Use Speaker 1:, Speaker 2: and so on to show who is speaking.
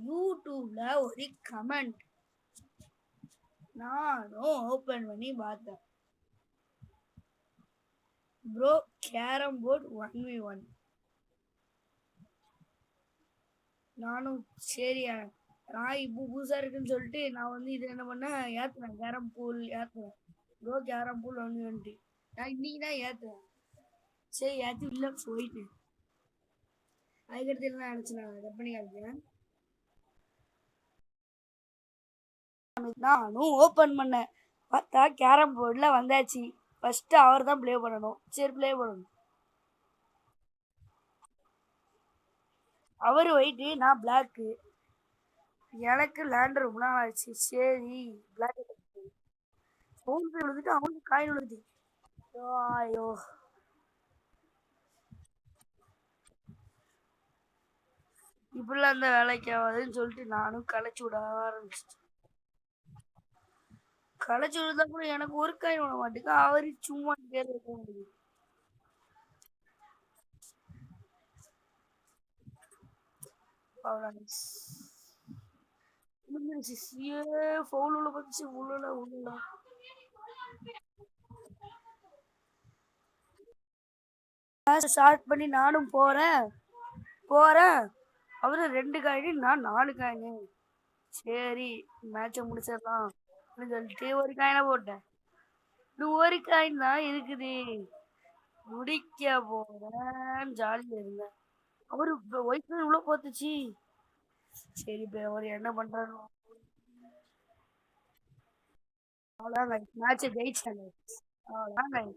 Speaker 1: யூடியூப்ல ஒரு கமெண்ட் நானும் ஓபன் பண்ணி பார்த்தேன். Bro carrom board 1v1. நானும் சரி நான் இப்போ புதுசா இருக்குன்னு சொல்லிட்டு நான் வந்து இது என்ன பண்ணேன், ஏத்துனேன் கேரம் பூல் ஏத்துனேன். Bro carrom pool 1v1. நான் இன்னைக்கு தான் ஏத்துனேன். சரி ஏத்தி உள்ள போயிட்டேன். அதுக்கடுத்து என்ன நினைச்சு நான் கட் பண்ணி காமிக்கிறேன். நானும் ஓபன் பண்ணேன். பார்த்தா கேரம் போர்டுல வந்தாச்சு. ஃபர்ஸ்ட் அவர் தான் ப்ளே பண்ணணும். சரி ப்ளே பண்ணணும். அவர் ஒயிட்டு, நான் பிளாக்கு. எனக்கு லேண்ட் ரொம்ப நாள் ஆச்சு. சரி பிளாக் ஃபோன் பே விழுந்துட்டு அவனுக்கு காயின் விழுது. ஐயோ இப்படிலாம் அந்த வேலைக்கு ஆகாதுன்னு சொல்லிட்டு நானும் களைச்சு விட ஆரம்பிச்சிட்டேன். களைச்சு விழுந்தா கூட எனக்கு ஒரு காயின் விட மாட்டேங்க. அவரு சும்மா பேர் வைக்க முடியும். ஃபவுல் உள்ள போச்சு. உள்ள ஸ்டார்ட் பண்ணி நானும் போறேன். அவரு 2 காயின், நான் 4 காயின். சரி மேட்சை முடிச்சிடலாம் அப்படின்னு சொல்லிட்டு ஒரு காயினை போட்டேன். இன்னும் ஒரு காயின் தான் இருக்குது. முடிக்க போறேன். ஜாலியா இருந்தேன். அவரு ஒயிட் காயின் உள்ள போத்துச்சு. சரி இப்ப அவர் என்ன பண்றாரு. அவ்வளவுதான் மேட்சை ஜெயிச்சாங்க. அவ்வளவுதான்